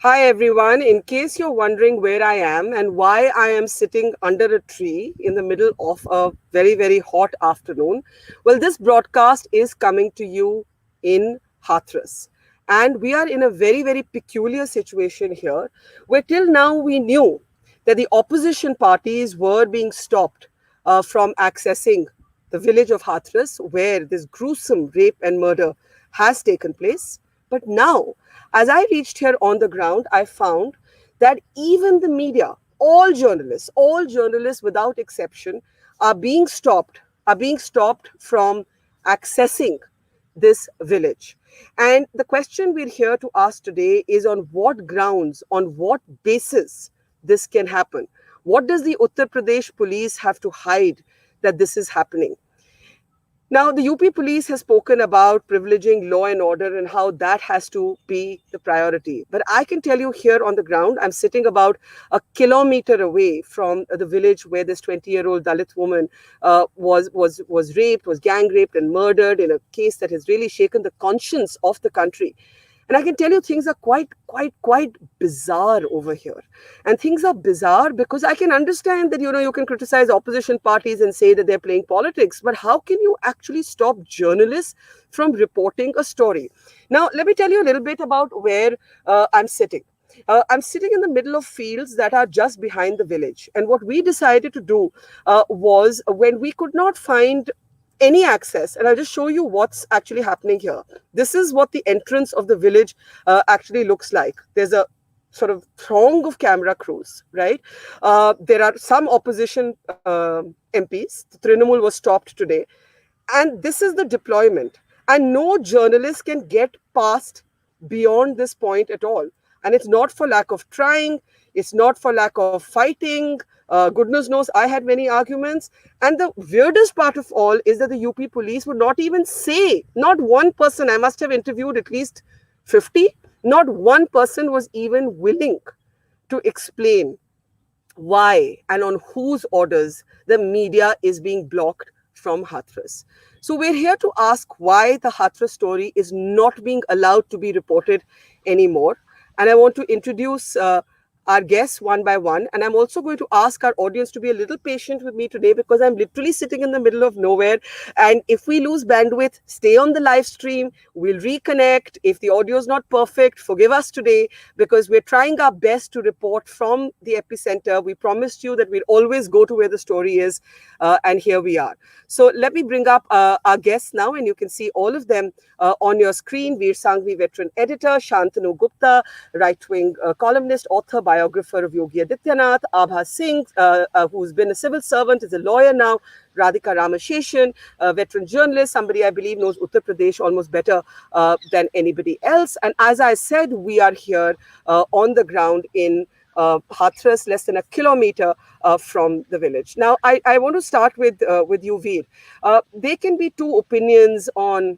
Hi everyone. In case you're wondering where I am and why I am sitting under a tree in the middle of a very, very hot afternoon, well, this broadcast is coming to you in Hathras. And we are in a very, very peculiar situation here where till now we knew that the opposition parties were being stopped from accessing the village of Hathras where this gruesome rape and murder has taken place. But now, as I reached here on the ground, I found that even the media, all journalists without exception, are being stopped from accessing this village. And the question we're here to ask today is on what grounds, on what basis this can happen? What does the Uttar Pradesh police have to hide that this is happening? Now, the UP police has spoken about privileging law and order and how that has to be the priority. But I can tell you here on the ground, I'm sitting about a kilometer away from the village where this 20-year-old Dalit woman was raped, was gang raped and murdered in a case that has really shaken the conscience of the country. And I can tell you things are quite bizarre over here. And things are bizarre because I can understand that, you can criticize opposition parties and say that they're playing politics, but how can you actually stop journalists from reporting a story? Now, let me tell you a little bit about where I'm sitting. I'm sitting in the middle of fields that are just behind the village. And what we decided to do was when we could not find any access, and I'll just show you what's actually happening here. This is what the entrance of the village actually looks like. There's a sort of throng of camera crews, right? There are some opposition MPs. The Trinamool was stopped today. And this is the deployment. And no journalist can get past beyond this point at all. And it's not for lack of trying. It's not for lack of fighting. Goodness knows I had many arguments. And the weirdest part of all is that the UP police would not even say, not one person, I must have interviewed at least 50, not one person was even willing to explain why and on whose orders the media is being blocked from Hathras. So we're here to ask why the Hathras story is not being allowed to be reported anymore. And I want to introduce our guests one by one. And I'm also going to ask our audience to be a little patient with me today because I'm literally sitting in the middle of nowhere. And if we lose bandwidth, stay on the live stream. We'll reconnect. If the audio is not perfect, forgive us today because we're trying our best to report from the epicenter. We promised you that we'll always go to where the story is. And here we are. So let me bring up our guests now, and you can see all of them on your screen. Veer Sanghvi, veteran editor; Shantanu Gupta, right-wing columnist, author, biographer of Yogi Adityanath; Abha Speaks, who's been a civil servant, is a lawyer now; Radhika Ramasheshan, a veteran journalist, somebody I believe knows Uttar Pradesh almost better than anybody else. And as I said, we are here on the ground in Hathras, less than a kilometer from the village. Now, I want to start with you, Veer. There can be two opinions on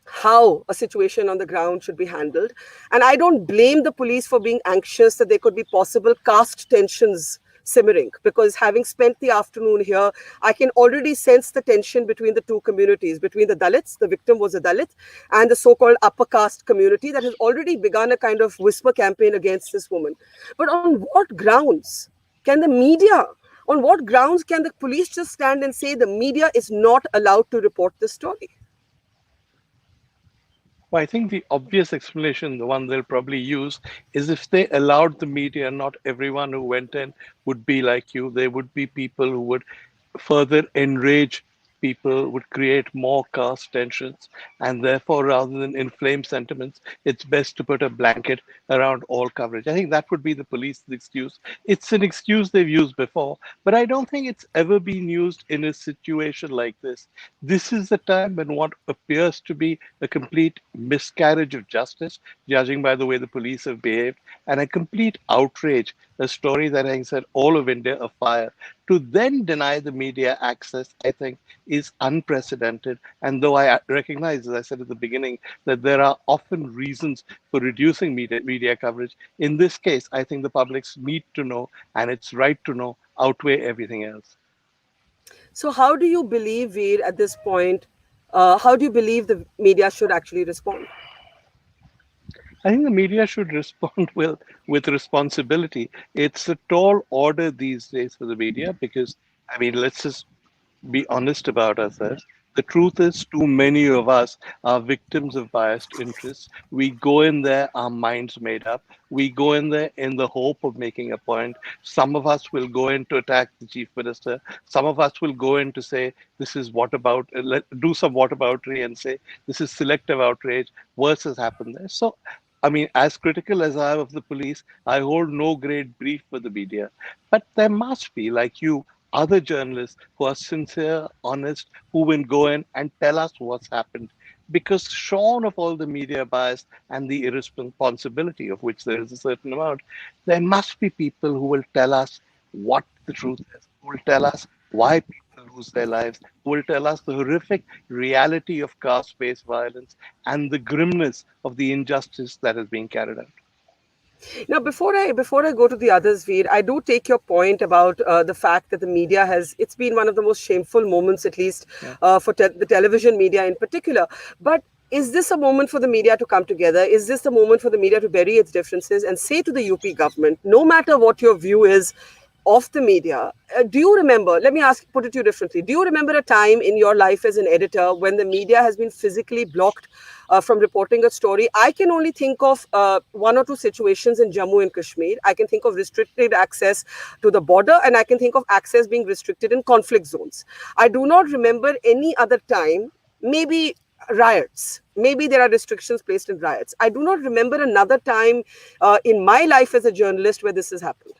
how a situation on the ground should be handled. And I don't blame the police for being anxious that there could be possible caste tensions simmering, because having spent the afternoon here, I can already sense the tension between the two communities, between the Dalits, the victim was a Dalit, and the so-called upper caste community that has already begun a kind of whisper campaign against this woman. But on what grounds can the media, on what grounds can the police just stand and say the media is not allowed to report this story? Well, I think the obvious explanation, the one they'll probably use, is if they allowed the media, not everyone who went in would be like you. There would be people who would further enrage people, would create more caste tensions, and therefore, rather than inflame sentiments, it's best to put a blanket around all coverage. I think that would be the police's excuse. It's an excuse they've used before, but I don't think it's ever been used in a situation like this. This is the time when what appears to be a complete miscarriage of justice, judging by the way the police have behaved, and a complete outrage, a story that has set all of India afire. To then deny the media access, I think, is unprecedented. And though I recognize, as I said at the beginning, that there are often reasons for reducing media coverage, in this case, I think the public's need to know and its right to know outweigh everything else. So how do you believe, Veer, at this point, how do you believe the media should actually respond? I think the media should respond with responsibility. It's a tall order these days for the media because, I mean, let's just be honest about ourselves. The truth is, too many of us are victims of biased interests. We go in there, our minds made up. We go in there in the hope of making a point. Some of us will go in to attack the chief minister. Some of us will go in to say, this is what about, do some whataboutery and say, this is selective outrage. Worse has happened there. So, I mean, as critical as I am of the police, I hold no great brief for the media. But there must be, like you, other journalists who are sincere, honest, who will go in and tell us what's happened. Because shorn of all the media bias and the irresponsibility of which there is a certain amount, there must be people who will tell us what the truth is, who will tell us why people lose their lives, who will tell us the horrific reality of caste-based violence and the grimness of the injustice that is being carried out. Now, before I go to the others, Veer, I do take your point about the fact that the media has, it's been one of the most shameful moments, at least Yeah. for the television media in particular. But is this a moment for the media to come together? Is this the moment for the media to bury its differences and say to the UP government, no matter what your view is of the media, do you remember, let me put it to you differently. Do you remember a time in your life as an editor when the media has been physically blocked from reporting a story? I can only think of one or two situations in Jammu and Kashmir. I can think of restricted access to the border, and I can think of access being restricted in conflict zones. I do not remember any other time, maybe riots. Maybe there are restrictions placed in riots. I do not remember another time in my life as a journalist where this has happened.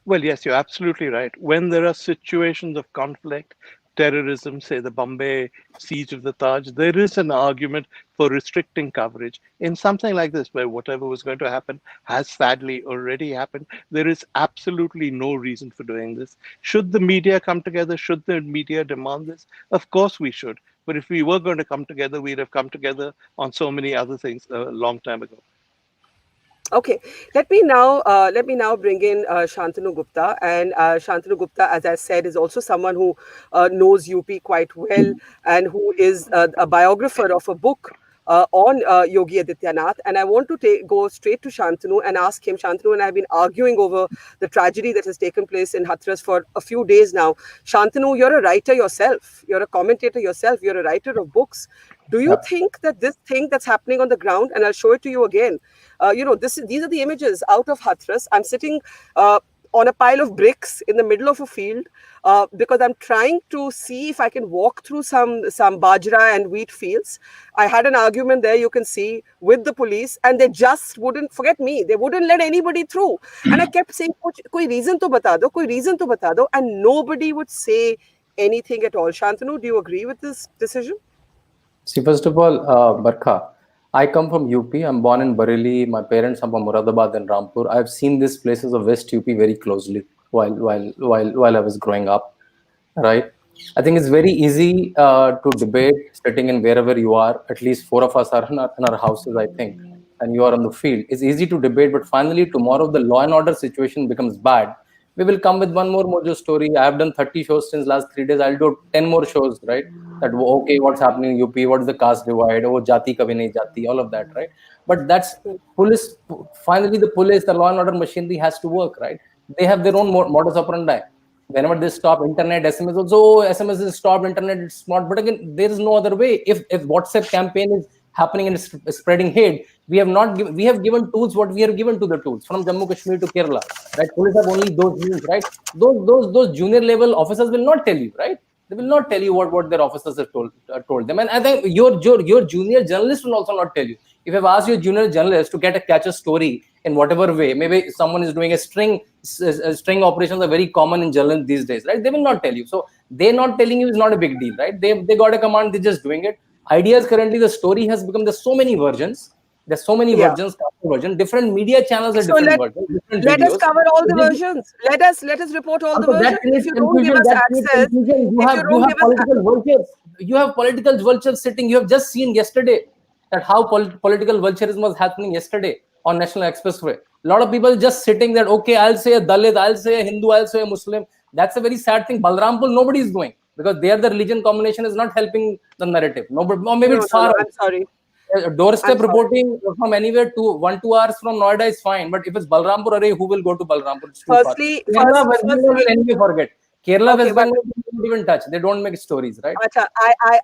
Well, yes, you're absolutely right. When there are situations of conflict, terrorism, say the Bombay siege of the Taj, there is an argument for restricting coverage. In something like this, where whatever was going to happen has sadly already happened, there is absolutely no reason for doing this. Should the media come together? Should the media demand this? Of course we should. But if we were going to come together, we'd have come together on so many other things a long time ago. Okay, let me now bring in Shantanu Gupta, and Shantanu Gupta, as I said, is also someone who knows UP quite well and who is a biographer of a book on Yogi Adityanath. And I want to go straight to Shantanu and ask him. Shantanu and I have been arguing over the tragedy that has taken place in Hathras for a few days now. Shantanu, you're a writer yourself. You're a commentator yourself. You're a writer of books. Do you Yep. think that this thing that's happening on the ground, and I'll show it to you again, these are the images out of Hathras. I'm sitting on a pile of bricks in the middle of a field because I'm trying to see if I can walk through some bajra and wheat fields. I had an argument there, you can see, with the police, and they just wouldn't, forget me, they wouldn't let anybody through. And I kept saying, koi reason to bata do, koi reason to bata do, and nobody would say anything at all. Shantanu, do you agree with this decision? See, first of all, Barkha, I come from UP. I'm born in Bareilly. My parents are from Muradabad and Rampur. I've seen these places of West UP very closely while I was growing up. Right? I think it's very easy to debate sitting in wherever you are. At least four of us are in our houses, I think, and you are on the field. It's easy to debate, but finally, tomorrow, the law and order situation becomes bad. We will come with one more Mojo story. I have done 30 shows since last 3 days. I'll do 10 more shows, right? That okay, what's happening in UP? What is the caste divide? Oh, jati kabhi nahi jati, all of that, right? But that's police. Finally, the police, the law and order machinery has to work, right? They have their own modus operandi. Whenever they stop internet, SMS also, oh, SMS is stopped, internet is not. But again, there is no other way. If WhatsApp campaign is happening and spreading hate, we have given tools what we have given to the tools from Jammu Kashmir to Kerala, right? Police have only those means, right? Those junior level officers will not tell you, right? They will not tell you what their officers have told them. And I think your junior journalist will also not tell you. If I've asked your junior journalist to catch a story in whatever way, maybe someone is doing a string operations are very common in journalism these days, right? They will not tell you. So they're not telling you is not a big deal, right? They got a command, they're just doing it. Ideas currently, the story has become there's so many versions. There's so many Yeah. versions. Different media channels are So different versions, different let us videos. cover all the versions. Let us report all the So that versions. If creates you don't give confusion. us That creates access, confusion. You if you have you don't have give us political vultures. You have political vultures sitting. You have just seen yesterday that how political vulturism was happening yesterday on National Expressway. A lot of people just sitting there. Okay, I'll say a Dalit, I'll say a Hindu, I'll say a Muslim. That's a very sad thing. Balrampur, nobody is doing because there the religion combination is not helping the narrative. Nobody, or maybe no, it's no, far no. out. I'm sorry. Doorstep I'm sorry. reporting from anywhere to 1-2 hours from Noida is fine, but if it's Balrampur, array, who will go to Balrampur? It's too far. Firstly, Kerala, West Bengal will anyway forget. Kerala, okay, West but Bengal, they don't even touch. They don't make stories, right? Acha,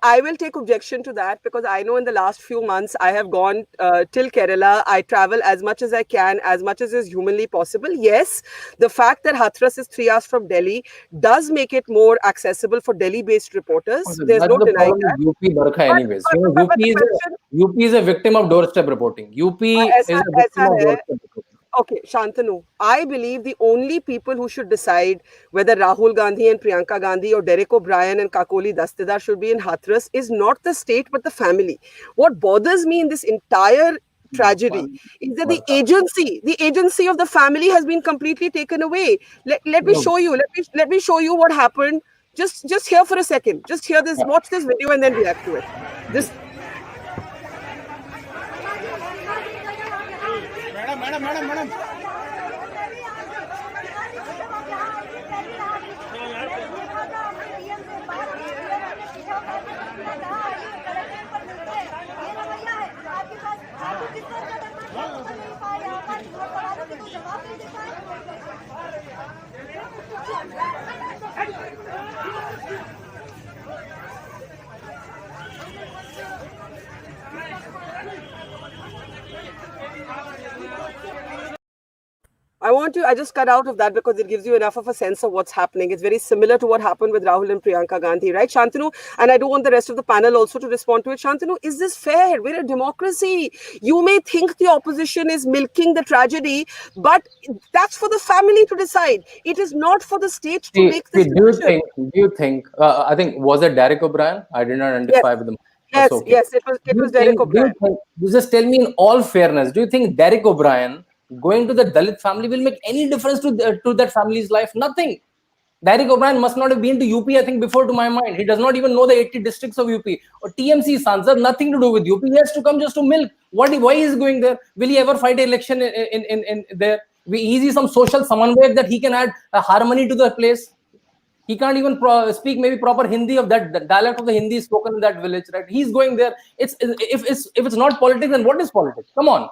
I will take objection to that because I know in the last few months I have gone till Kerala. I travel as much as I can, as much as is humanly possible. Yes, the fact that Hathras is 3 hours from Delhi does make it more accessible for Delhi-based reporters. Okay, There's that's no the denying problem with that. UP Barkha But anyways. but, You know, but, but the question UP is a victim of doorstep reporting. UP is ऐसा a victim ऐसा of है. doorstep reporting. Okay, Shantanu, I believe the only people who should decide whether Rahul Gandhi and Priyanka Gandhi or Derek O'Brien and Kakoli Dastedar should be in Hathras is not the state but the family. What bothers me in this entire tragedy is that Barkha. the agency of the family has been completely taken away. Let me No. show you. Let me show you what happened. Just hear for a second. Just hear this. Watch this video and then react to it. This. I just cut out of that because it gives you enough of a sense of what's happening. It's very similar to what happened with Rahul and Priyanka Gandhi, right, Shantanu? And I do want the rest of the panel also to respond to it. Shantanu, is this fair? We're a democracy. You may think the opposition is milking the tragedy, but that's for the family to decide. It is not for the state to make this decision. Do you think, I think, was it Derek O'Brien? I did not Yes, identify with him. That's yes, okay. yes. It was Derek O'Brien. You just tell me in all fairness, do you think Derek O'Brien going to the Dalit family will make any difference to that family's life? Nothing. Derek O'Brien must not have been to UP, I think, before to my mind. He does not even know the 80 districts of UP. Or TMC Sansad, nothing to do with UP. He has to come just to milk. Why is he going there? Will he ever fight an election in there? Is he some social samanvayak that he can add a harmony to the place? He can't even speak maybe proper Hindi of that the dialect of the Hindi spoken in that village, right? He's going there. If it's not politics, then what is politics? Come on,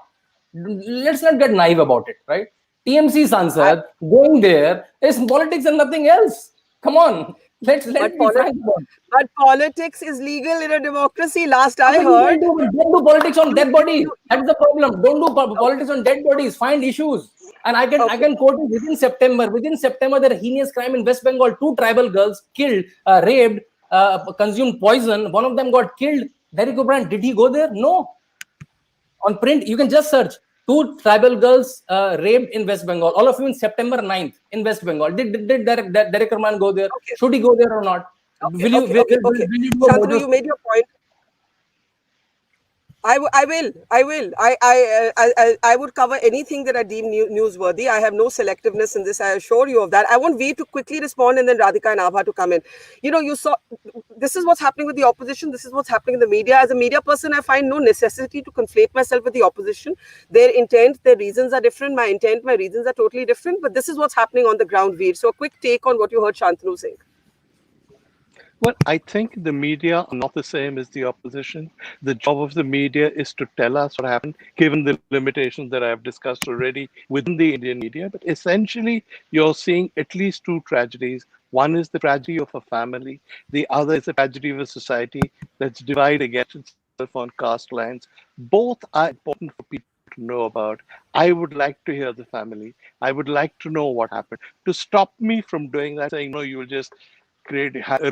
let's not get naive about it, right? TMC I, Sansad going there is politics and nothing else. Come on, let's but, be frank about it. but politics is legal in a democracy. Last I Okay, heard, don't do politics on dead bodies. you That's the problem. Don't do politics on dead bodies. Find issues. And I okay. can quote it within September. Within September, there heinous crime in West Bengal. 2 tribal girls killed, raped, consumed poison. One of them got killed. Derek O'Brien, did he go there? No. On print, you can just search 2 tribal girls raped in West Bengal. All of you in September 9th in West Bengal. Did Derek O'Brien go there? Okay. Should he go there or not? Okay, okay. Will you do a Shantanu, Mojo? you made your point. I will. I would cover anything that I deem newsworthy. I have no selectiveness in this. I assure you of that. I want V to quickly respond and then Radhika and Abha to come in. You know, you saw this is what's happening with the opposition. This is what's happening in the media. As a media person, I find no necessity to conflate myself with the opposition. Their intent, their reasons are different. My intent, my reasons are totally different. But this is what's happening on the ground, Veer. So a quick take on what you heard Shantanu saying. Well, I think the media are not the same as the opposition. The job of the media is to tell us what happened, given the limitations that I have discussed already within the Indian media. But essentially, you're seeing at least 2 tragedies. One is the tragedy of a family. The other is the tragedy of a society that's divided against itself on caste lines. Both are important for people to know about. I would like to hear the family. I would like to know what happened. To stop me from doing that, saying, no, you will just have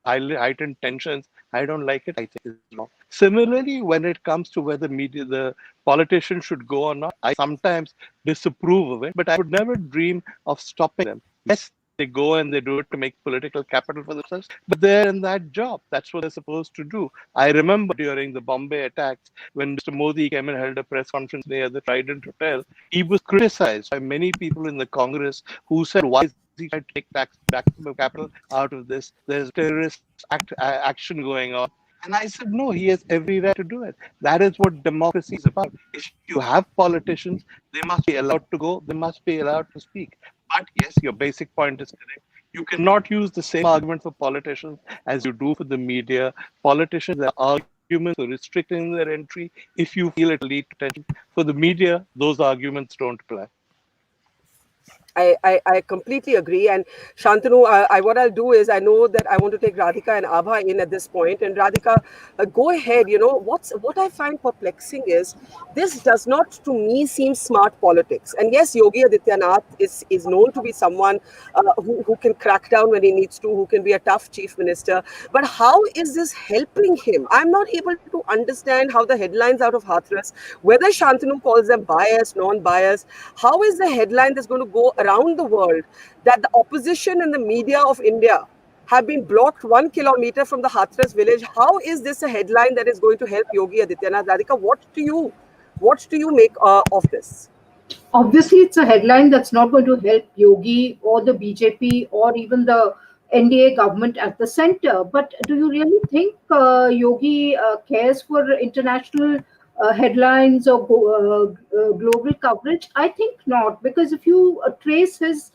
heightened tensions. I don't like it. I think it's wrong. Similarly, when it comes to whether the politicians should go or not, I sometimes disapprove of it, but I would never dream of stopping them. Yes, they go and they do it to make political capital for themselves, but they're in that job. That's what they're supposed to do. I remember during the Bombay attacks, when Mr. Modi came and held a press conference near the Trident Hotel, he was criticized by many people in the Congress who said, why is he trying to take back capital out of this? There's terrorist action going on. And I said, no, he has every right to do it. That is what democracy is about. If you have politicians, they must be allowed to go, they must be allowed to speak. But yes, your basic point is correct. You cannot use the same argument for politicians as you do for the media. Politicians are arguing arguments for restricting their entry if you feel it will lead to tension. For the media, those arguments don't apply. I completely agree. And Shantanu, what I'll do is I know that I want to take Radhika and Abha in at this point. And Radhika, go ahead. What I find perplexing is this does not to me seem smart politics. And yes, Yogi Adityanath is known to be someone who can crack down when he needs to, who can be a tough chief minister. But how is this helping him? I'm not able to understand how the headlines out of Hathras, whether Shantanu calls them biased, non-biased, how is the headline that's going to go around the world that the opposition and the media of India have been blocked 1 kilometer from the Hathras village? How is this a headline that is going to help Yogi Adityanath? Radhika, what do you make of this? Obviously, it's a headline that's not going to help Yogi or the BJP or even the NDA government at the center. But do you really think Yogi cares for international headlines or global coverage? I think not, because if you trace his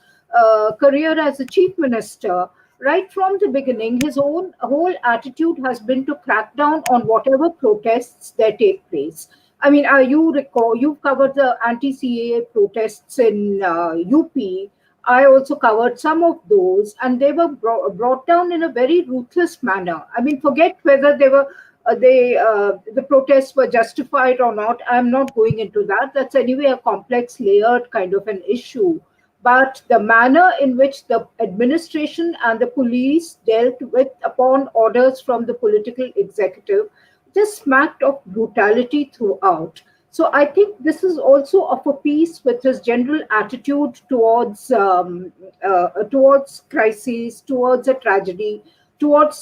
career as a chief minister, right from the beginning, his own whole attitude has been to crack down on whatever protests that take place. I mean, you recall you've covered the anti-CAA protests in UP. I also covered some of those, and they were brought down in a very ruthless manner. I mean, forget whether the protests were justified or not. I'm not going into that. That's anyway a complex, layered kind of an issue. But the manner in which the administration and the police dealt with upon orders from the political executive just smacked of brutality throughout. So I think this is also of a piece with his general attitude towards crises, towards a tragedy, towards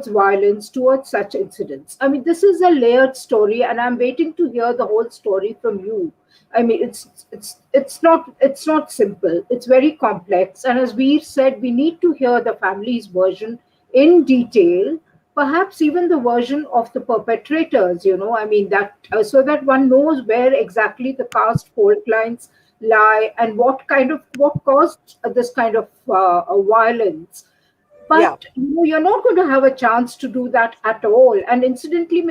violence, towards such incidents. I mean, this is a layered story, and I'm waiting to hear the whole story from you. I mean, it's not simple. It's very complex, and as we said, we need to hear the family's version in detail, perhaps even the version of the perpetrators. I mean, that so that one knows where exactly the caste fault lines lie and what caused this kind of violence. Yeah, But you're not going to have a chance to do that at all. And incidentally,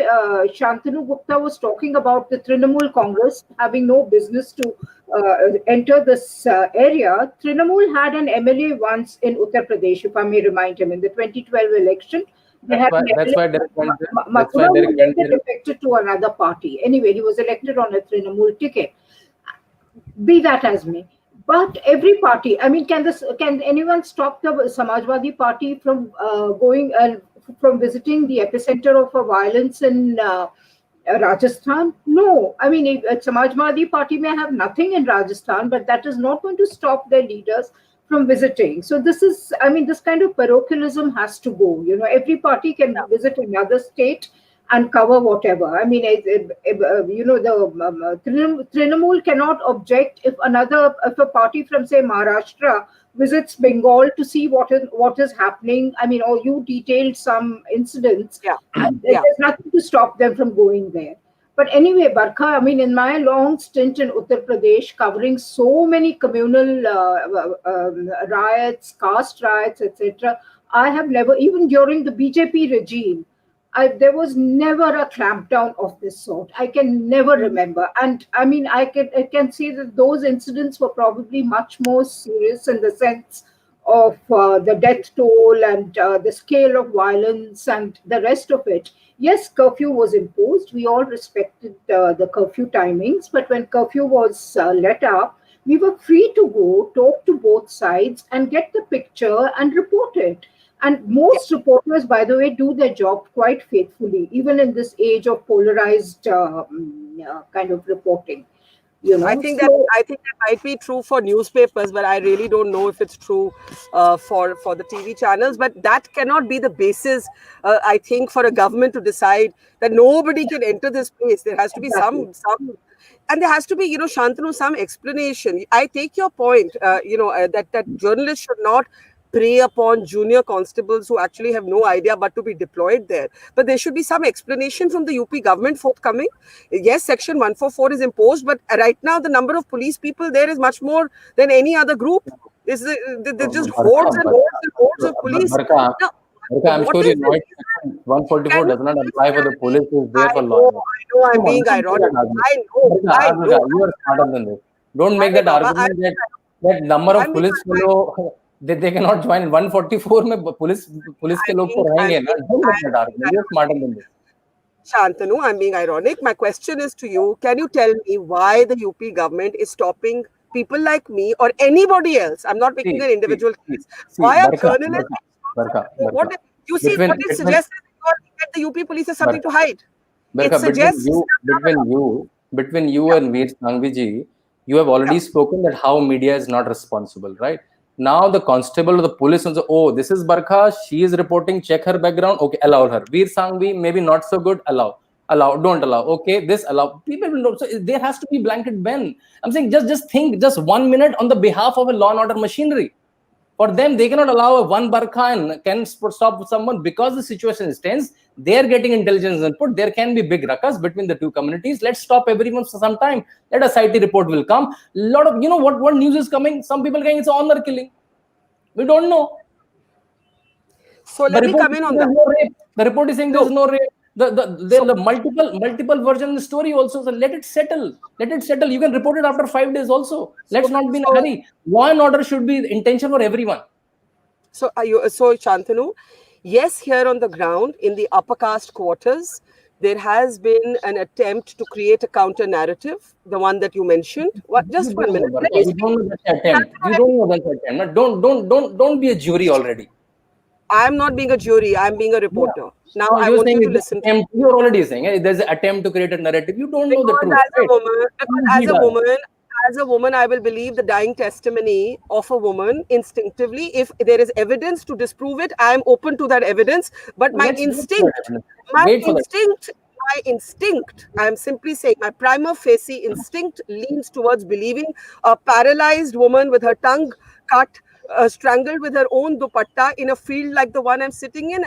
Shantanu Gupta was talking about the Trinamool Congress having no business to enter this area. Trinamool had an MLA once in Uttar Pradesh, if I may remind him, in the 2012 election. They That's had why an that's why MLA, Derek went there. That's why Mathura, who Derek went later there. defected to another party. Anyway, he was elected on a Trinamool ticket. Be that as may, but every party, I mean, can anyone stop the Samajwadi Party from going and from visiting the epicenter of a violence in Rajasthan? No. I mean, Samajwadi Party may have nothing in Rajasthan, but that is not going to stop their leaders from visiting. So this is, I mean, this kind of parochialism has to go. Every party can visit another state and cover whatever. I mean, the Trinamool cannot object if a party from, say, Maharashtra visits Bengal to see what is happening. I mean, or you detailed some incidents, yeah, and yeah, there's nothing to stop them from going there. But anyway, Barkha, I mean, in my long stint in Uttar Pradesh, covering so many communal riots, caste riots, etc., I have never, even during the BJP regime, there was never a clampdown of this sort. I can never remember. And I mean, I can say that those incidents were probably much more serious in the sense of the death toll and the scale of violence and the rest of it. Yes, curfew was imposed. We all respected the curfew timings, but when curfew was let up, we were free to go, talk to both sides, and get the picture and report it. And yeah. most reporters, by the way, do their job quite faithfully, even in this age of polarized kind of reporting. I think that So I think that might be true for newspapers, but I really don't know if it's true for the TV channels. But that cannot be the basis. I think for a government to decide that nobody can enter this place, there has to be exactly. and there has to be, Shantanu, some explanation. I take your point. That journalists should not prey upon junior constables who actually have no idea but to be deployed there. But there should be some explanation from the UP government forthcoming. Yes, Section 144 is imposed, but right now the number of police people there is much more than any other group. They're just Barka, hordes and hordes and hordes of police. Barka, Now, Barka, I'm what sure is you know the it. reason? 144 Can you does not please apply for the tell me? police. It's there I for law. know, I'm Come on, being don't make ironic. that argument. Barka, I know. You are smarter than this. Don't make I that know, Abha. argument that number of I'm being, police fellow they cannot join. 144 में police के लोग तो रहेंगे ना. Don't make that I'm being argument. You are smarter than this. Shantanu, I'm being ironic. My question is to you. Can you tell me why the UP government is stopping people like me or anybody else? I'm not making See, an see, individual see, case. see, Why are Barka, journalists Barka, stopping? What Barka. you see? Between What it suggests is that the UP police has something to Barka, hide. It Barka, suggests. between you Yeah. and Veer Sanghvi ji, you have Yeah. already spoken that how media is not responsible, right? Now the constable or the police will say, oh, this is Barkha, she is reporting, check her background, okay, allow her. Veer Sanghvi, maybe not so good, don't allow. Okay, this allow. People will know. So there has to be blanket ban. I'm saying just think, just 1 minute on the behalf of a law and order machinery. For them, they cannot allow a one barkha and can stop someone because the situation is tense. They are getting intelligence input. There can be big ruckus between the two communities. Let's stop everyone for some time. Let a CIT report will come. Lot of what news is coming. Some people saying it's honor killing. We don't know. So The let me report come is in saying on there's that. no rape. The report is saying there's No. no rape. So The multiple version of the story also. So let it settle. Let it settle. You can report it after 5 days also. Let's so not be in a so hurry. Law and order should be intention for everyone. so are you so Shantanu? Yes, here on the ground in the upper caste quarters, there has been an attempt to create a counter narrative, the one that you mentioned. What, You just one don't know, minute. Let Barka. me You speak. don't know that attempt. You Shantanu, don't know that attempt. No, don't be a jury already. I'm not being a jury, I'm being a Yeah. reporter. Now No, I you're want saying you to it's an listen to me. attempt. You're already saying there's an attempt to create a narrative. You don't know the truth, right? Because as a woman, I will believe the dying testimony of a woman instinctively. If there is evidence to disprove it, I am open to that evidence. But Let's wait for that evidence. my Wait for that. instinct, I am simply saying, my prima facie instinct leans towards believing a paralyzed woman with her tongue cut, strangled with her own dupatta in a field like the one I'm sitting in.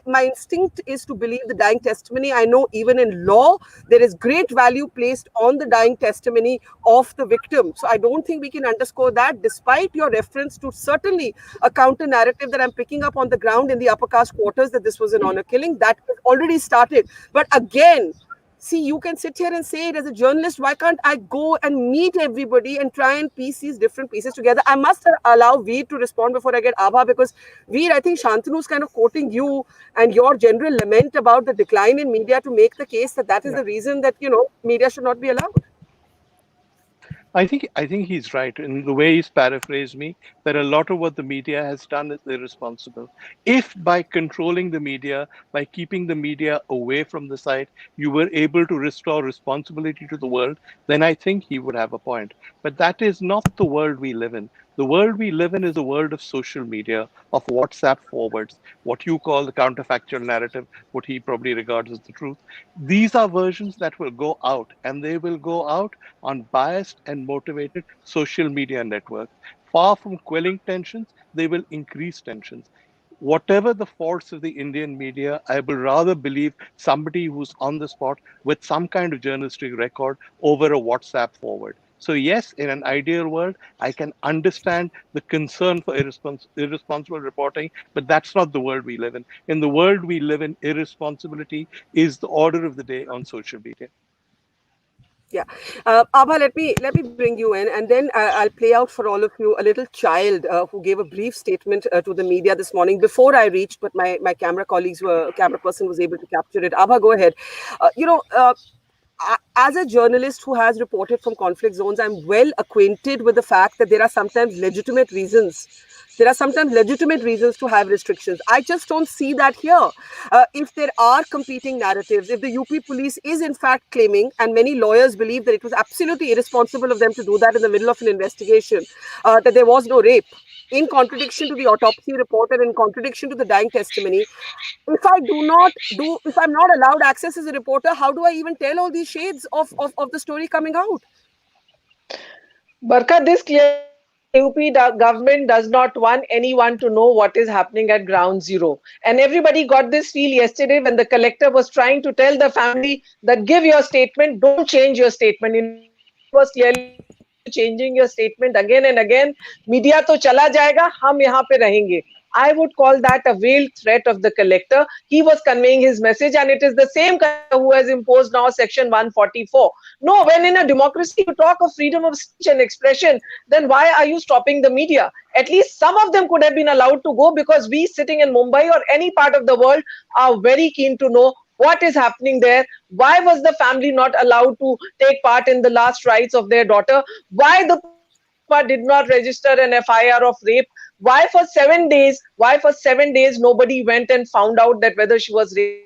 My instinct is to believe the dying testimony. I know even in law, there is great value placed on the dying testimony of the victim. So I don't think we can underscore that, despite your reference to certainly a counter narrative that I'm picking up on the ground in the upper caste quarters that this was an honor killing. That has already started. But again, see, you can sit here and say it as a journalist. Why can't I go and meet everybody and try and piece these different pieces together? I must allow Veer to respond before I get Abha, because Veer, I think Shantanu's kind of quoting you and your general lament about the decline in media to make the case that that is Yeah. the reason that, media should not be allowed. I think he's right in the way he's paraphrased me, that a lot of what the media has done is irresponsible. If by controlling the media, by keeping the media away from the site, you were able to restore responsibility to the world, then I think he would have a point. But that is not the world we live in. The world we live in is a world of social media, of WhatsApp forwards, what you call the counterfactual narrative, what he probably regards as the truth. These are versions that will go out, and they will go out on biased and motivated social media networks. Far from quelling tensions, they will increase tensions. Whatever the faults of the Indian media, I will rather believe somebody who's on the spot with some kind of journalistic record over a WhatsApp forward. So, yes, in an ideal world, I can understand the concern for irresponsible reporting, but that's not the world we live in. In the world we live in, irresponsibility is the order of the day on social media. Yeah, Abha, let me bring you in, and then I'll play out for all of you a little child who gave a brief statement to the media this morning before I reached, but my camera person was able to capture it. Abha, go ahead. As a journalist who has reported from conflict zones, I'm well acquainted with the fact that there are sometimes legitimate reasons. There are sometimes legitimate reasons to have restrictions. I just don't see that here. If there are competing narratives, if the UP police is in fact claiming, and many lawyers believe that it was absolutely irresponsible of them to do that in the middle of an investigation, that there was no rape, in contradiction to the autopsy report and in contradiction to the dying testimony, if I'm not allowed access as a reporter, how do I even tell all these shades of the story coming out? Barkha, this clearly shows the UP government does not want anyone to know what is happening at ground zero. And everybody got this feel yesterday when the collector was trying to tell the family that give your statement, don't change your statement. In fact, the family was clearly saying, why are you changing your statement again and again? Media to chala jayega, hum yahan pe rahenge. I would call that a veiled threat of the collector. He was conveying his message, and it is the same collector who has imposed now Section 144. No, when in a democracy you talk of freedom of speech and expression, then why are you stopping the media? At least some of them could have been allowed to go, because we sitting in Mumbai or any part of the world are very keen to know what is happening there. Why was the family not allowed to take part in the last rites of their daughter? Why the police in Supa did not register an FIR of rape? Why for 7 days? Why for 7 days nobody went and found out that whether she was raped?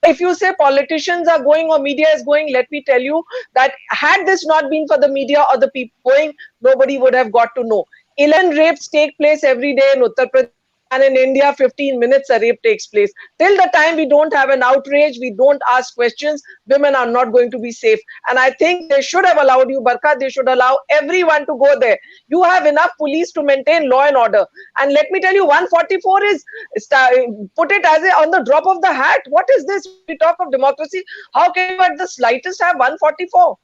So if you say politicians are going or media is going, let me tell you that had this not been for the media or the people going, nobody would have got to know. 11 rapes take place every day in Uttar Pradesh, and in India, 15 minutes a rape takes place. Till the time we don't have an outrage, we don't ask questions, women are not going to be safe. And I think they should have allowed you, Barkha, they should allow everyone to go there. You have enough police to maintain law and order. And let me tell you, 144 is, put it as on the drop of the hat. What is this? When we talk of democracy, how can you at the slightest have 144?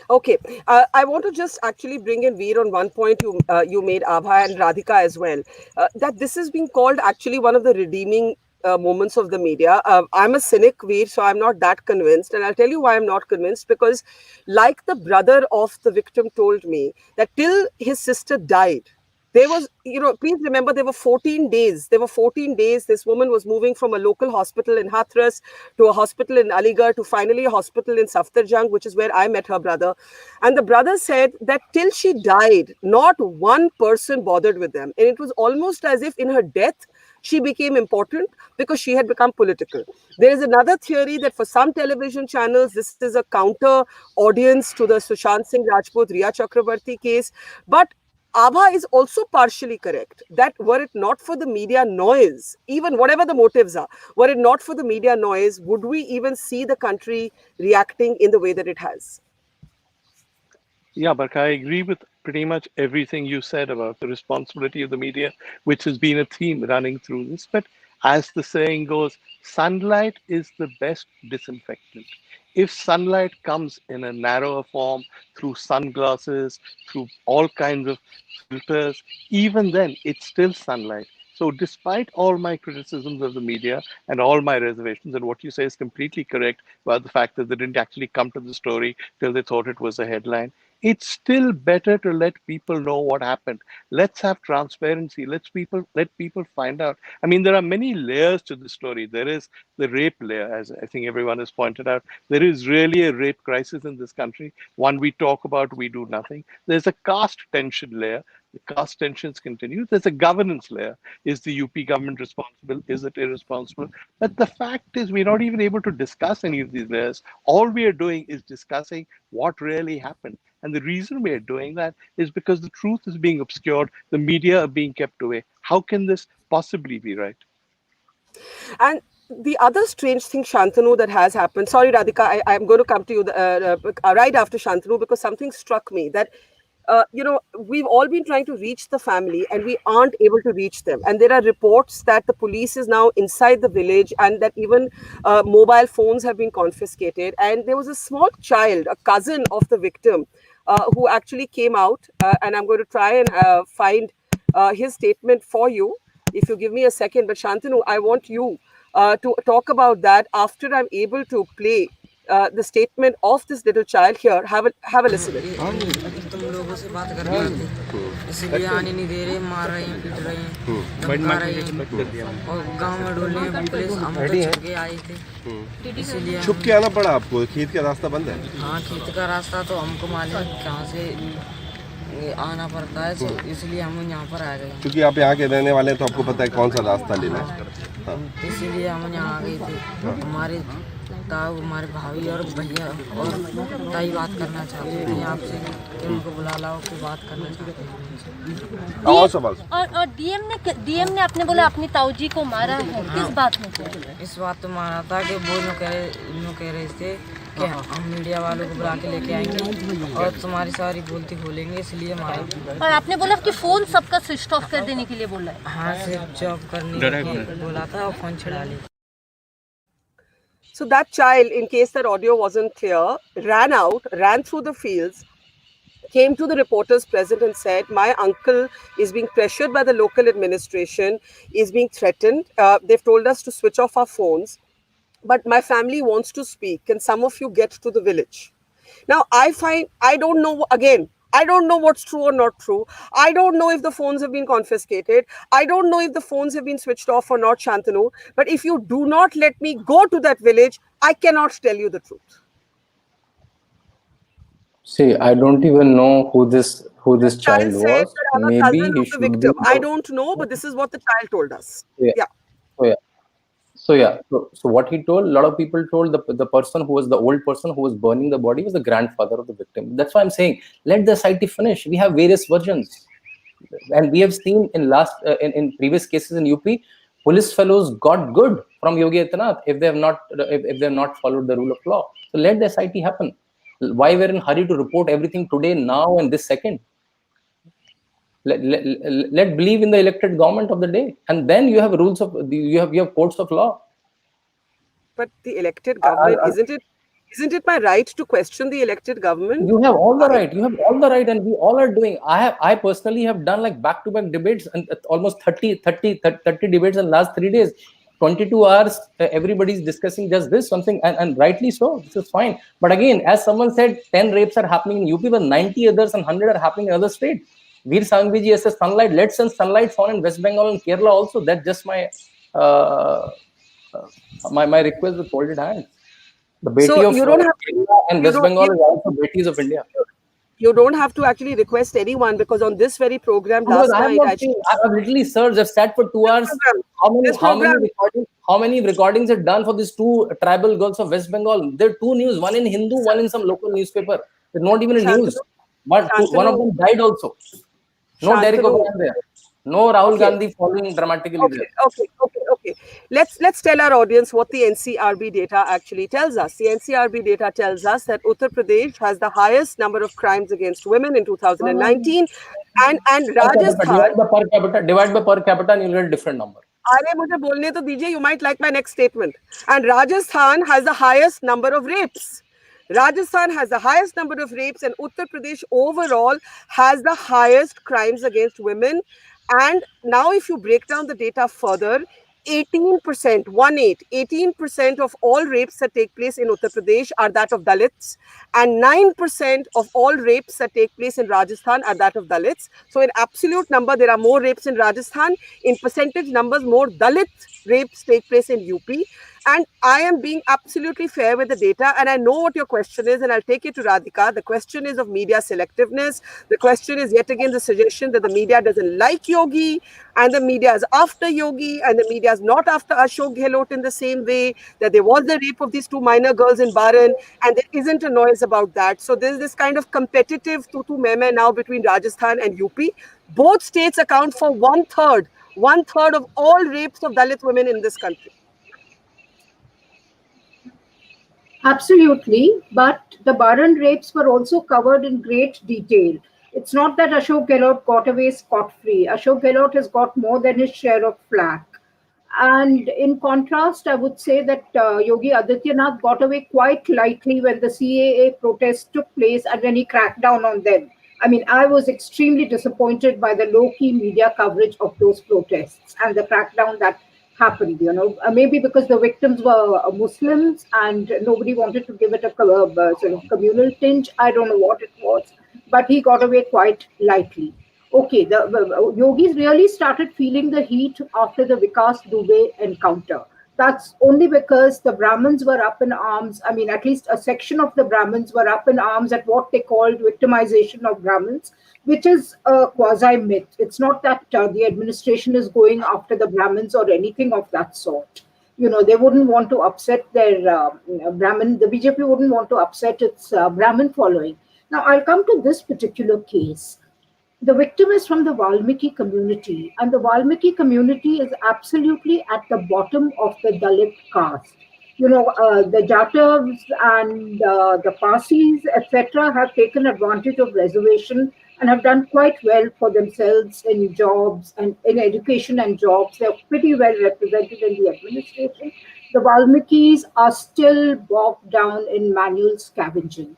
Okay, I want to just actually bring in Veer on one point you made, Abha and Radhika as well. That this is being called actually one of the redeeming moments of the media. I'm a cynic, Veer, so I'm not that convinced, and I'll tell you why I'm not convinced. Because, like the brother of the victim told me, that till his sister died, there was, please remember, there were 14 days. There were 14 days. This woman was moving from a local hospital in Hathras to a hospital in Aligarh to finally a hospital in Safdarjung, which is where I met her brother. And the brother said that till she died, not one person bothered with them. And it was almost as if in her death, she became important because she had become political. There is another theory that for some television channels, this is a counter audience to the Sushant Singh Rajput, Riya Chakrabarti case. But Abha is also partially correct that were it not for the media noise, even whatever the motives are, were it not for the media noise, would we even see the country reacting in the way that it has? Yeah, but I agree with pretty much everything you said about the responsibility of the media, which has been a theme running through this. But as the saying goes, sunlight is the best disinfectant. If sunlight comes in a narrower form through sunglasses, through all kinds of filters, even then it's still sunlight. So, despite all my criticisms of the media and all my reservations, and what you say is completely correct about the fact that they didn't actually come to the story till they thought it was a headline, it's still better to let people know what happened. Let's have transparency. Let people find out. I mean, there are many layers to the story. There is the rape layer, as I think everyone has pointed out. There is really a rape crisis in this country. One we talk about, we do nothing. There's a caste tension layer. The caste tensions continue. There's a governance layer. Is the UP government responsible? Is it irresponsible? But the fact is, we're not even able to discuss any of these layers. All we are doing is discussing what really happened. And the reason we are doing that is because the truth is being obscured, the media are being kept away. How can this possibly be right? And the other strange thing, Shantanu, that has happened, sorry, Radhika, I'm going to come to you right after Shantanu, because something struck me that we've all been trying to reach the family and we aren't able to reach them. And there are reports that the police is now inside the village and that even mobile phones have been confiscated. And there was a small child, a cousin of the victim, who actually came out. And I'm going to try and find his statement for you, if you give me a second. But Shantanu, I want you to talk about that after I'm able to play the statement of this little child here. Have a listen. तुम लोगों से बात कर रहे थे, इसलिए आने नहीं दे रहे, मार रहे हैं, पीट रहे हैं, धमका रहे हैं, और गांव में ढोलने पुलिस हम तो छुप के आए थे, इसलिए छुप के आना पड़ा आपको। खेत का रास्ता बंद है। हाँ, खेत का रास्ता तो हमको मालूम है कहाँ से आना पड़ता है, तो इसलिए हम यहाँ पर आ गए। क्योंकि आप यहाँ के रहने वाले हैं तो आपको पता है कौन सा रास्ता लेना है। इसीलिए हम यहाँ आ गए थे। हमारे ताऊ, हमारे भाभी और भैया और ताई बात करना चाहते थे आपसे कि उनको बुला लाओ, कि बात करना चाहते हैं। और डीएम ने आपने बोला अपनी ताऊ जी को मारा है, किस बात में? इस बात तो मारा था कि वो कह रहे थे कि हम मीडिया वालों को बुला के लेके आएंगे और तुम्हारी सारी बोलती खोलेंगे, इसलिए मारा। और आपने बोला कि फोन सबका स्विच ऑफ कर देने के लिए बोला है? हाँ, स्विच ऑफ करने के बोला था और फोन छुड़ा लिया। So that child, in case that audio wasn't clear, ran through the fields, came to the reporters present and said, my uncle is being pressured by the local administration, is being threatened. They've told us to switch off our phones, but my family wants to speak. Can some of you get to the village? Now, I don't know, again, I don't know what's true or not true. I don't know if the phones have been confiscated. I don't know if the phones have been switched off or not, Shantanu. But if you do not let me go to that village, I cannot tell you the truth. See, I don't even know who this Child child said was. that I'm a Maybe cousin he of the should be. victim. I don't know, but this is what the child told us. Yeah. Yeah. So yeah. So what he told, a lot of people told the person who was the old person who was burning the body was the grandfather of the victim. That's why I'm saying let the SIT finish. We have various versions, and we have seen in previous cases in UP, police fellows got good from Yogi Adityanath if they have not followed the rule of law. So let the SIT happen. Why we're in hurry to report everything today, now, and this second? Let believe in the elected government of the day, and then you have rules of you have courts of law. But the elected government, isn't it my right to question the elected government? You have all the right. You have all the right, and we all are doing. I personally have done like back-to-back debates and almost 30 debates in the last 3 days. 22 hours, everybody's discussing just this something, and rightly so. This is fine. But again, as someone said, 10 rapes are happening in UP, but 90 others and 100 are happening in other states. Veer Sangviji says sunlight. Let's send sunlight fall in West Bengal and Kerala also. That's just my uh, my request with folded hands. The Beti So of you don't have Kerala and you West don't Bengal is also Betis of India. you don't have to actually request anyone, because on this very program Because last I have night, not seen. I've literally searched. I've sat for 2 hours. this program, How many recordings are done for these two tribal girls of West Bengal? There are two news, one in Hindu, one in some local newspaper. They're not even in news. Shantanu, One of Shantanu, them died also. No Derek Shantanu. O'Brien there. No Rahul Okay, Gandhi following dramatically there. okay. Let's tell our audience what the NCRB data actually tells us. The NCRB data tells us that Uttar Pradesh has the highest number of crimes against women in 2019, and Per capita, Rajasthan. divide by per capita, and you'll get a different number. अरे मुझे बोलने तो दीजिए, you might like my next statement. And Rajasthan has the highest number of rapes. Rajasthan has the highest number of rapes, and Uttar Pradesh overall has the highest crimes against women. And now, if you break down the data further, 18%, 18% of all rapes that take place in Uttar Pradesh are that of Dalits, and 9% of all rapes that take place in Rajasthan are that of Dalits. So, in absolute number, there are more rapes in Rajasthan. In percentage numbers, more Dalit rapes take place in UP. And I am being absolutely fair with the data, and I know what your question is, and I'll take it to Radhika. The question is of media selectiveness. The question is yet again the suggestion that the media doesn't like Yogi, and the media is after Yogi, and the media is not after Ashok Gehlot in the same way, that there was the rape of these two minor girls in Baran, and there isn't a noise about that. So there's this kind of competitive tutu meme now between Rajasthan and UP. Both states account for one third of all rapes of Dalit women in this country. Absolutely, but the Baran rapes were also covered in great detail. It's not that Ashok Gehlot got away scot-free. Ashok Gehlot has got more than his share of flack. And in contrast, I would say that Yogi Adityanath got away quite lightly when the CAA protests took place and when he cracked down on them. I mean, I was extremely disappointed by the low-key media coverage of those protests and the crackdown that happened. Maybe because the victims were Muslims and nobody wanted to give it a sort of communal tinge. I don't know what it was, but he got away quite lightly. Okay, the yogis really started feeling the heat after the Vikas Dubey encounter. That's only because the Brahmins were up in arms. I mean, at least a section of the Brahmins were up in arms at what they called victimization of Brahmins, which is a quasi myth. It's not that the administration is going after the Brahmins or anything of that sort. They wouldn't want to upset their Brahmin, the BJP wouldn't want to upset its Brahmin following. Now, I'll come to this particular case. The victim is from the Valmiki community, and the Valmiki community is absolutely at the bottom of the Dalit caste. The Jatavs and the Parsis, etc., have taken advantage of reservation and have done quite well for themselves in jobs and in education and jobs. They're pretty well represented in the administration. The Valmikis are still bogged down in manual scavenging.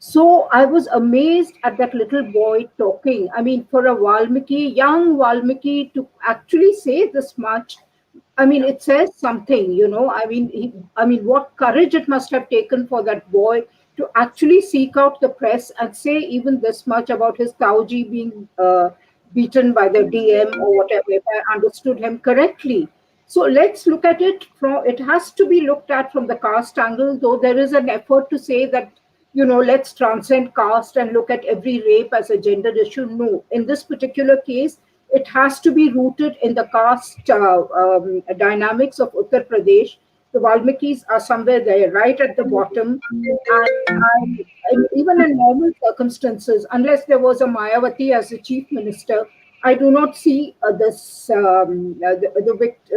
So I was amazed at that little boy talking. I mean, for a Valmiki, young Valmiki, to actually say this much, I mean, it says something, you know. I mean, what courage it must have taken for that boy to actually seek out the press and say even this much about his Tauji being beaten by the DM or whatever, if I understood him correctly. So let's look at it from, it has to be looked at from the caste angle, though there is an effort to say that, you know, let's transcend caste and look at every rape as a gender issue. No, in this particular case, it has to be rooted in the caste dynamics of Uttar Pradesh. The Valmikis are somewhere there, right at the bottom. And even in normal circumstances, unless there was a Mayawati as the chief minister, I do not see the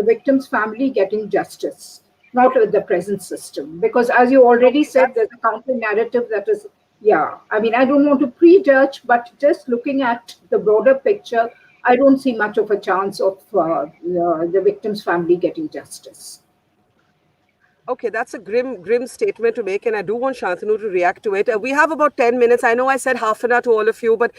victim's family getting justice, not with the present system. Because as you already Okay, said, there's a counter narrative that is, yeah. I mean, I don't want to prejudge, but just looking at the broader picture, I don't see much of a chance of the victim's family getting justice. okay, that's a grim statement to make, and I do want Shantanu to react to it. We have about 10 minutes. I know I said half an hour to all of you, but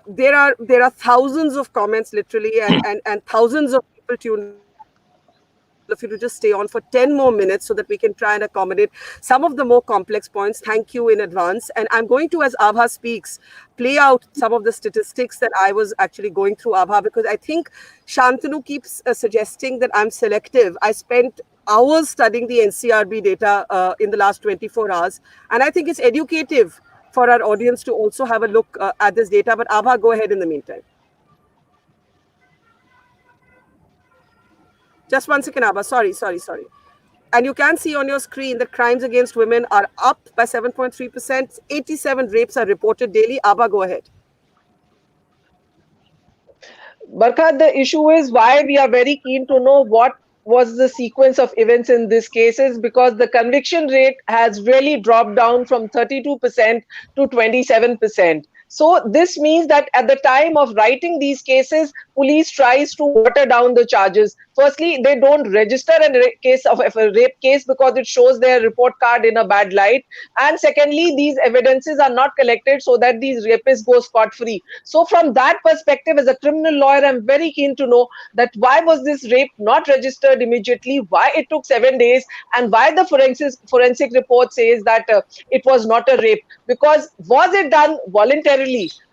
there are thousands of comments, literally, and thousands of people tuned in. I would request all of you to just stay on for 10 more minutes so that we can try and accommodate some of the more complex points. Thank you in advance, and I'm going to, as Abha speaks, play out some of the statistics that I was actually going through, Abha, because I think Shantanu keeps suggesting that I'm selective. I spent hours studying the NCRB data in the last 24 hours. And I think it's educative for our audience to also have a look at this data. But Abha, go ahead in the meantime. Just 1 second, Abha. Sorry. And you can see on your screen that crimes against women are up by 7.3%. 87 rapes are reported daily. Abha, go ahead. Barkha, the issue is why we are very keen to know what was the sequence of events in these cases, because the conviction rate has really dropped down from 32% to 27%. So this means that at the time of writing these cases, police tries to water down the charges. Firstly, they don't register a rape case because it shows their report card in a bad light. And secondly, these evidences are not collected so that these rapists go scot free. So from that perspective, as a criminal lawyer, I'm very keen to know that why was this rape not registered immediately, why it took 7 days, and why the forensic report says that it was not a rape. Because was it done voluntarily?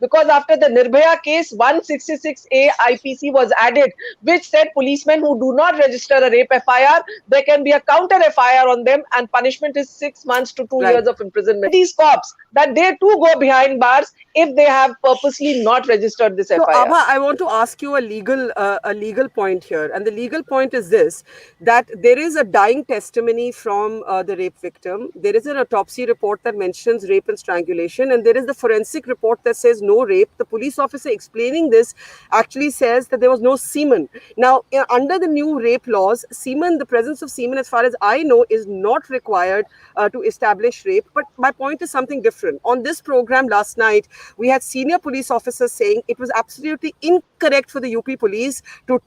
Because after the Nirbhaya case, 166A IPC was added, which said policemen who do not register a rape FIR, there can be a counter FIR on them, and punishment is 6 months to 2 years Right. of imprisonment. These cops, that they too go behind bars if they have purposely not registered this So, FIR. Abha, I want to ask you a legal point here, and the legal point is this: that there is a dying testimony from the rape victim. There is an autopsy report that mentions rape and strangulation, and there is the forensic report that says no rape. The police officer explaining this actually says that there was no semen. Now, under the new rape laws, semen, the presence of semen, as far as I know, is not required to establish rape. But my point is something different. On this program last night, we had senior police officers saying it was absolutely incorrect for the UP police to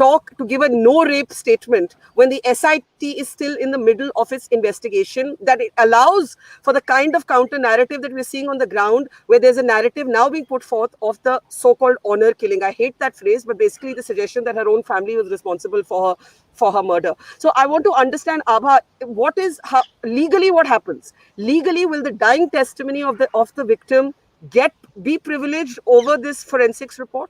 give a no rape statement when the SIT is still in the middle of its investigation, that it allows for the kind of counter narrative that we're seeing on the ground, where there's a narrative now being put forth of the so-called honor killing. I hate that phrase, but basically the suggestion that her own family was responsible for her murder. So I want to understand, Abha, legally what happens? Legally, will the dying testimony of the victim be privileged over this forensics report?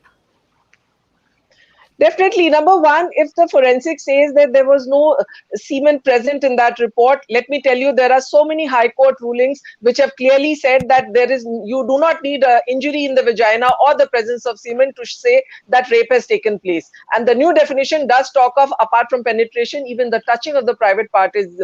Definitely. Number one, if the forensic says that there was no semen present in that report, let me tell you, there are so many high court rulings which have clearly said that you do not need an injury in the vagina or the presence of semen to say that rape has taken place. And the new definition does talk of, apart from penetration, even the touching of the private part is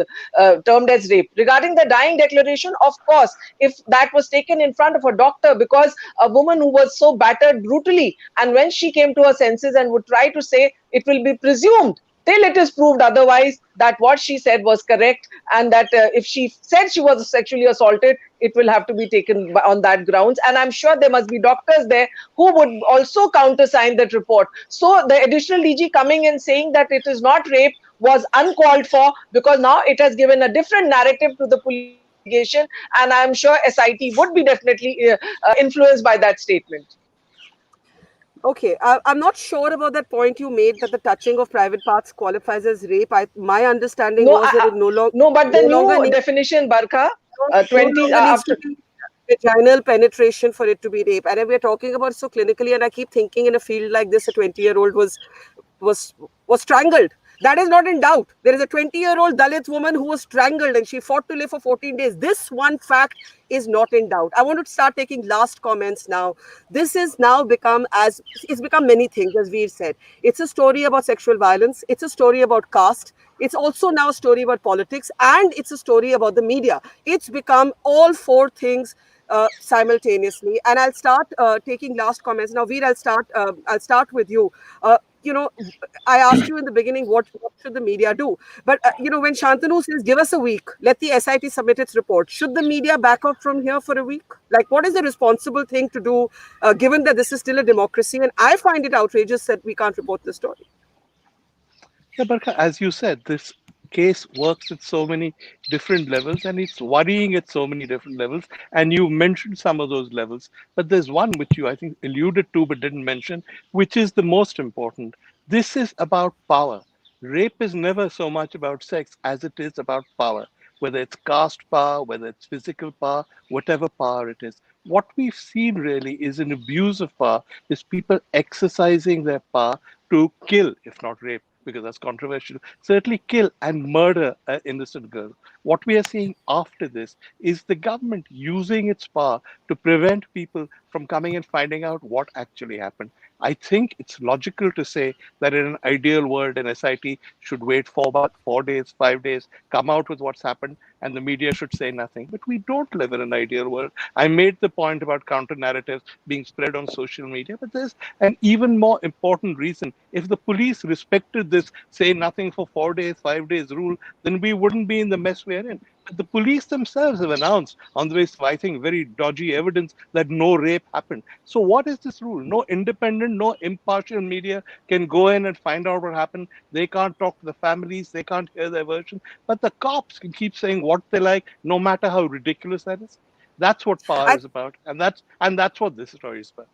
termed as rape. Regarding the dying declaration, of course, if that was taken in front of a doctor, because a woman who was so battered brutally, and when she came to her senses and would try to say, it will be presumed till it is proved otherwise that what she said was correct, and that if she said she was sexually assaulted, it will have to be taken on that grounds. And I'm sure there must be doctors there who would also countersign that report. So the additional DG coming and saying that it is not rape was uncalled for, because now it has given a different narrative to the police investigation, and I'm sure SIT would be definitely influenced by that statement. Okay, I'm not sure about that point you made that the touching of private parts qualifies as rape. My understanding No, was that it no, but the no longer new needs definition, Barkha, no 20 longer needs to after. be vaginal penetration for it to be rape. And we're talking about so clinically, and I keep thinking in a field like this, a 20-year-old was was strangled. That is not in doubt. There is a 20-year-old Dalit woman who was strangled and she fought to live for 14 days. This one fact is not in doubt. I want to start taking last comments now. This is now become as it's become many things, as we've said. It's a story about sexual violence. It's a story about caste. It's also now a story about politics, and it's a story about the media. It's become all four things simultaneously. And I'll start taking last comments now. Veer, I'll start with you. You know, I asked you in the beginning what should the media do, but you know, when Shantanu says give us a week, let the SIT submit its report. Should the media back up from here for a week? Like, what is the responsible thing to do, given that this is still a democracy? And I find it outrageous that we can't report the story. Yeah, Barkha, as you said, this case works at so many different levels and it's worrying at so many different levels. And you mentioned some of those levels, but there's one which you, I think, alluded to but didn't mention, which is the most important. This is about power. Rape is never so much about sex as it is about power, whether it's caste power, whether it's physical power, whatever power it is. What we've seen really is an abuse of power, is people exercising their power to kill, if not rape, because that's controversial, certainly kill and murder an innocent girl. What we are seeing after this is the government using its power to prevent people from coming and finding out what actually happened. I think it's logical to say that in an ideal world, an SIT should wait for about 4 days, 5 days, come out with what's happened, and the media should say nothing. But we don't live in an ideal world. I made the point about counter narratives being spread on social media, but there's an even more important reason. If the police respected this say nothing for 4 days, 5 days rule, then we wouldn't be in the mess we're in. But the police themselves have announced, on the basis of, I think, very dodgy evidence, that no rape happened. So what is this rule? No independent, no impartial media can go in and find out what happened. They can't talk to the families. They can't hear their version. But the cops can keep saying what they like, no matter how ridiculous that is. That's what power I, is about, and that's what this story is about.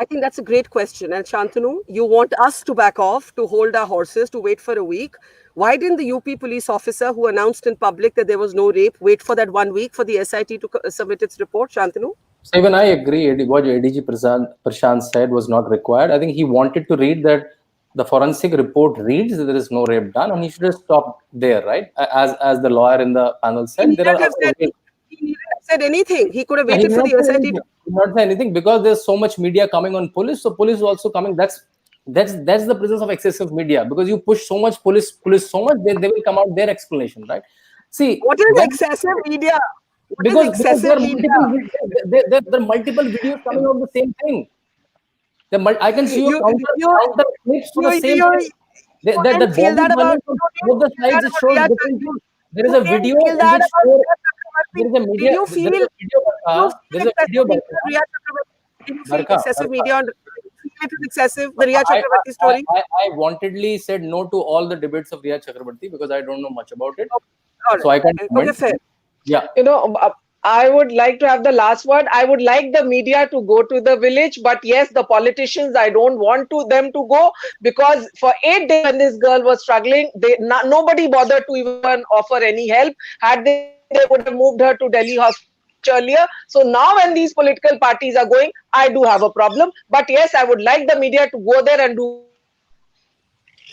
I think that's a great question. And Shantanu, you want us to back off, to hold our horses, to wait for a week. Why didn't the UP police officer who announced in public that there was no rape wait for that 1 week for the SIT to submit its report, Shantanu? So even I agree, what ADG Prashant said was not required. I think he wanted to read that the forensic report reads that there is no rape done, and he should have stopped there, right? As the lawyer in the panel He said, there needn't are have other said ways. he needn't have said anything. He could have Yeah, he waited did for not the say SIT anything. to. He did not say anything because there's so much media coming on police. So police is also coming. That's the presence of excessive media, because you push so much police so much, they will come out their explanation, right? See, What is when excessive media? What is because there excessive are media? there are multiple videos coming out the same thing. I can see you You you counter clips for you the same you, thing. The didn't feel body that about burning from both the feel that sides, it about shows Riya different things. There is You a didn't video feel in that which about Riya Chakrabarti. Did you there is feel a video, excessive media Barka. on Riya Chakrabarti? Did you feel Barka, excessive Barka. media on? Did you feel it was excessive, the Riya Chakrabarti story? I wantedly said no to all the debates of Riya Chakrabarti because I don't know much about it, Okay, all so I can't right. Okay, comment. fair. Yeah, I would like to have the last word. I would like the media to go to the village, but yes, the politicians, I don't want them to go, because for 8 days when this girl was struggling, nobody bothered to even offer any help. Had they would have moved her to Delhi hospital much earlier. So now when these political parties are going, I do have a problem. But yes, I would like the media to go there and do what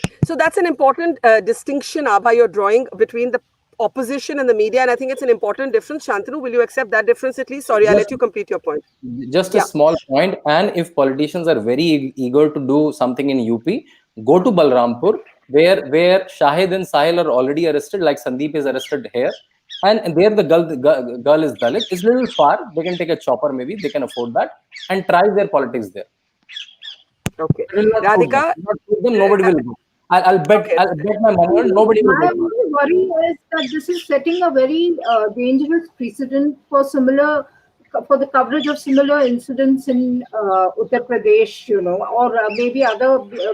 they can. So that's an important distinction, Abha, you're drawing between the opposition and the media, and I think it's an important difference. Shantanu, will you accept that difference at least? Sorry, I'll just let you complete your point. just a Yeah. small point. And if politicians are very eager to do something in UP, go to Balrampur, where Shahid and Sahil are already arrested, like Sandeep is arrested here, and there the girl is Dalit. It's a little far. They can take a chopper, maybe they can afford that, and try their politics there. Okay. It will not suit them. Radhika, It will not suit them. Nobody will go. okay. I'll bet my money on nobody will My go. only worry is that this is setting a very dangerous precedent for the coverage of similar incidents in Uttar Pradesh, or maybe other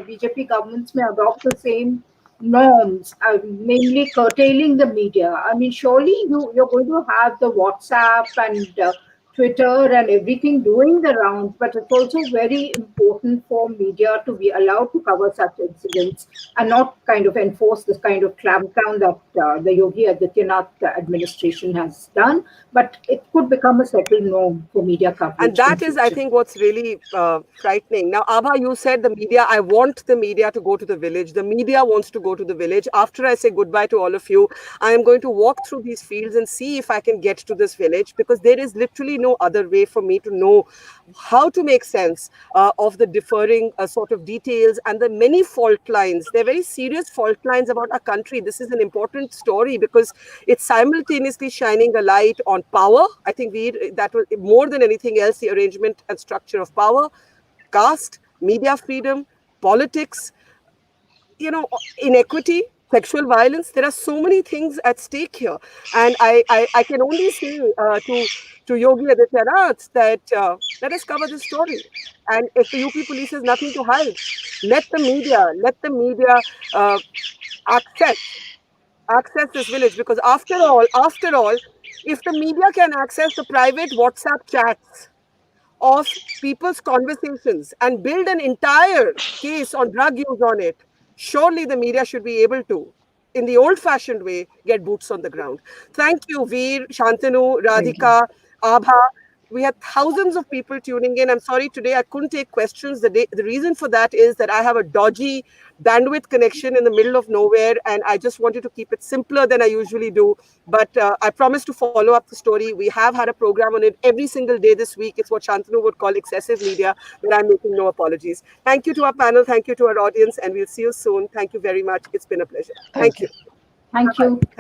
BJP governments may adopt the same norms, mainly curtailing the media. I mean, surely you're going to have the WhatsApp and Twitter and everything doing the rounds, but it's also very important for media to be allowed to cover such incidents and not kind of enforce this kind of clampdown that the Yogi Adityanath administration has done. But it could become a settled norm for media And coverage in that is, I future. think, what's really frightening. Now, Abha, you said the media, I want the media to go to the village. The media wants to go to the village. After I say goodbye to all of you, I am going to walk through these fields and see if I can get to this village, because there is literally no other way for me to know how to make sense of the differing sort of details and the many fault lines. They're very serious fault lines about our country. This is an important story because it's simultaneously shining a light on power. I think that will, more than anything else, the arrangement and structure of power, caste, media freedom, politics, inequity, sexual violence. There are so many things at stake here. And I can only say to Yogi Adityanath that let us cover this story. And if the UP police has nothing to hide, let the media uh, access this village, because after all, if the media can access the private WhatsApp chats of people's conversations and build an entire case on drug use on it, surely the media should be able to, in the old fashioned way, get boots on the ground. Thank you, Veer, Shantanu, Thank you. Radhika, Abha. We had thousands of people tuning in. I'm sorry today I couldn't take questions. The reason for that is that I have a dodgy bandwidth connection in the middle of nowhere, and I just wanted to keep it simpler than I usually do. But I promise to follow up the story. We have had a program on it every single day this week. It's what Shantanu would call excessive media, but I'm making no apologies. Thank you to our panel. Thank you to our audience, and we'll see you soon. Thank you very much. It's been a pleasure. Thank Thank you. you. Thank Bye-bye. you. Thank